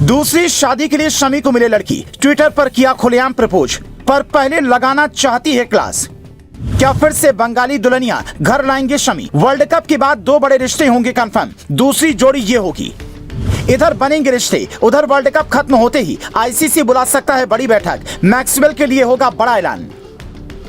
दूसरी शादी के लिए शमी को मिले लड़की, ट्विटर पर किया खुलेआम प्रपोज, पर पहले लगाना चाहती है क्लास। क्या फिर से बंगाली दुल्हनिया घर लाएंगे शमी? वर्ल्ड कप के बाद 2 बड़े रिश्ते होंगे कंफर्म। दूसरी जोड़ी ये होगी। इधर बनेंगे रिश्ते, उधर वर्ल्ड कप खत्म होते ही आईसीसी बुला सकता है बड़ी बैठक। मैक्सवेल के लिए होगा बड़ा ऐलान।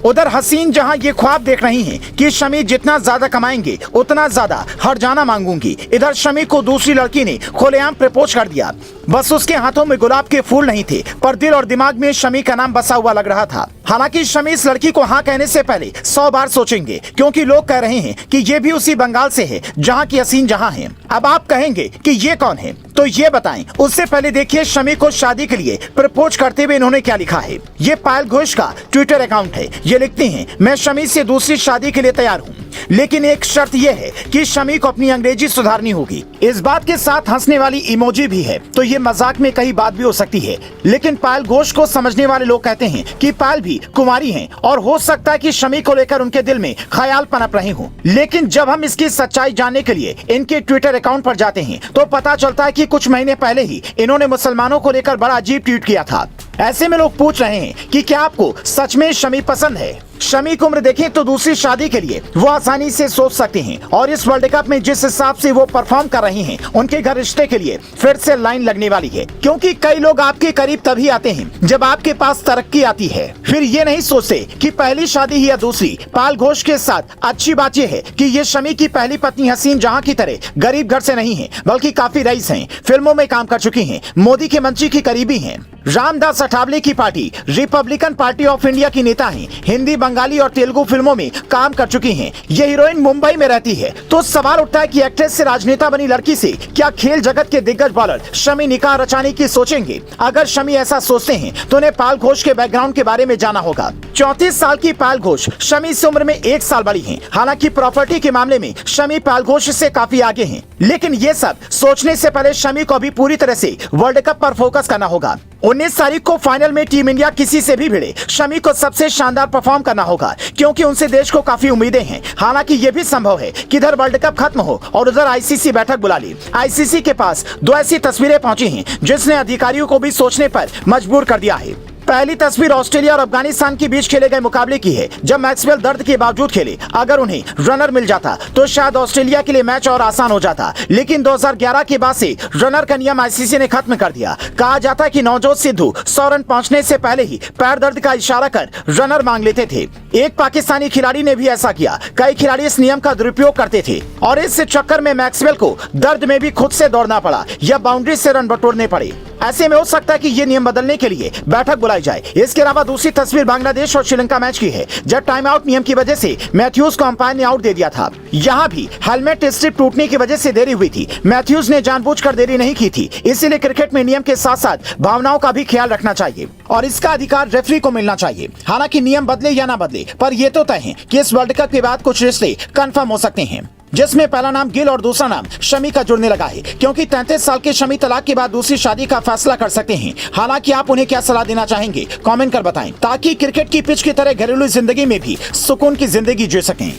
उधर हसीन जहां ये ख्वाब देख रही हैं कि शमी जितना ज्यादा कमाएंगे उतना ज्यादा हर्जाना मांगूंगी, इधर शमी को दूसरी लड़की ने खुलेआम प्रपोज कर दिया। बस उसके हाथों में गुलाब के फूल नहीं थे, पर दिल और दिमाग में शमी का नाम बसा हुआ लग रहा था। हालांकि शमी इस लड़की को हाँ कहने से पहले 100 बार सोचेंगे, क्योंकि लोग कह रहे हैं कि ये भी उसी बंगाल से है जहाँ की हसीन जहाँ है। अब आप कहेंगे कि ये कौन है, तो ये बताएं। उससे पहले देखिए शमी को शादी के लिए प्रपोज करते हुए इन्होंने क्या लिखा है। ये पायल घोष का ट्विटर अकाउंट है। ये लिखते हैं, मैं शमी से दूसरी शादी के लिए तैयार हूँ, लेकिन एक शर्त यह है कि शमी को अपनी अंग्रेजी सुधारनी होगी। इस बात के साथ हंसने वाली इमोजी भी है, तो ये मजाक में कई बात भी हो सकती है। लेकिन पायल घोष को समझने वाले लोग कहते हैं कि पायल भी कुमारी हैं और हो सकता है कि शमी को लेकर उनके दिल में ख्याल पनप रहे हों। लेकिन जब हम इसकी सच्चाई जानने के लिए इनके ट्विटर अकाउंट पर जाते हैं तो पता चलता है कि कुछ महीने पहले ही इन्होंने मुसलमानों को लेकर बड़ा अजीब ट्वीट किया था। ऐसे में लोग पूछ रहे हैं कि क्या आपको सच में शमी पसंद है? शमी की उम्र देखें तो दूसरी शादी के लिए वो आसानी से सोच सकते हैं, और इस वर्ल्ड कप में जिस हिसाब से वो परफॉर्म कर रही हैं, उनके घर रिश्ते के लिए फिर से लाइन लगने वाली है। क्योंकि कई लोग आपके करीब तभी आते हैं जब आपके पास तरक्की आती है। फिर ये नहीं सोचते कि पहली शादी ही या दूसरी। पायल घोष के साथ अच्छी बात यह है कि ये शमी की पहली पत्नी हसीन जहां की तरह गरीब घर से नहीं है, बल्कि काफी रईस हैं, फिल्मों में काम कर चुकी हैं, मोदी के मंत्री की करीबी हैं, रामदास अठावले की party Republican party of India की नेता हैं, हिंदी, बंगाली और तेलुगु फिल्मों में काम कर चुकी हैं। ये हीरोइन मुंबई में रहती है। तो सवाल उठता है कि एक्ट्रेस से राजनेता बनी लड़की से क्या खेल जगत के दिग्गज बॉलर शमी निकाह रचाने की सोचेंगे? अगर शमी ऐसा सोचते हैं तो उन्हें पायल घोष के बैकग्राउंड के बारे में जाना होगा। 34 साल की पायल घोष शमी से उम्र में 1 साल बड़ी हैं। हालांकि प्रॉपर्टी के मामले में शमी पायल घोष से काफी आगे हैं। लेकिन ये सब सोचने से पहले शमी को अभी पूरी तरह से वर्ल्ड कप पर फोकस करना होगा। 19 तारीख को फाइनल में टीम इंडिया किसी से भी भिड़े, शमी को सबसे शानदार परफॉर्म करना होगा, क्योंकि उनसे देश को काफी उम्मीदें हैं। हालांकि ये भी संभव है कि इधर वर्ल्ड कप खत्म हो और उधर आईसीसी बैठक बुला ली। आईसीसी के पास 2 ऐसी तस्वीरें पहुंची हैं जिसने अधिकारियों को भी सोचने पर मजबूर कर दिया है। पहली तस्वीर ऑस्ट्रेलिया और अफगानिस्तान के बीच खेले गए मुकाबले की है, जब मैक्सवेल दर्द के बावजूद खेले। अगर उन्हें रनर मिल जाता तो शायद ऑस्ट्रेलिया के लिए मैच और आसान हो जाता, लेकिन 2011 के बाद से रनर का नियम आईसीसी ने खत्म कर दिया। कहा जाता है कि नवजोत सिद्धू 100 रन पहुंचने से पहले ही पैर दर्द का इशारा कर रनर मांग लेते थे। एक पाकिस्तानी खिलाड़ी ने भी ऐसा किया। कई खिलाड़ी इस नियम का दुरुपयोग करते थे और इस चक्कर में मैक्सवेल को दर्द में भी खुद से दौड़ना पड़ा या बाउंड्री से रन बटोरने पड़े। ऐसे में हो सकता है कि ये नियम बदलने के लिए बैठक बुलाई जाए। इसके अलावा दूसरी तस्वीर बांग्लादेश और श्रीलंका मैच की है, जब टाइम आउट नियम की वजह से मैथ्यूज को अंपायर ने आउट दे दिया था। यहाँ भी हेलमेट स्ट्रिप टूटने की वजह से देरी हुई थी। मैथ्यूज ने जानबूझकर देरी नहीं की थी। इसीलिए क्रिकेट में नियम के साथ साथ भावनाओं का भी ख्याल रखना चाहिए और इसका अधिकार रेफरी को मिलना चाहिए। हालांकि नियम बदले या ना बदले, पर यह तो तय है कि इस वर्ल्ड कप के बाद कुछ रिश्ते कंफर्म हो सकते हैं, जिसमें पहला नाम गिल और दूसरा नाम शमी का जुड़ने लगा है। क्योंकि 33 साल के शमी तलाक के बाद दूसरी शादी का फैसला कर सकते हैं। हालांकि आप उन्हें क्या सलाह देना चाहेंगे, कमेंट कर बताएं, ताकि क्रिकेट की पिच की तरह घरेलू जिंदगी में भी सुकून की जिंदगी जी सकें।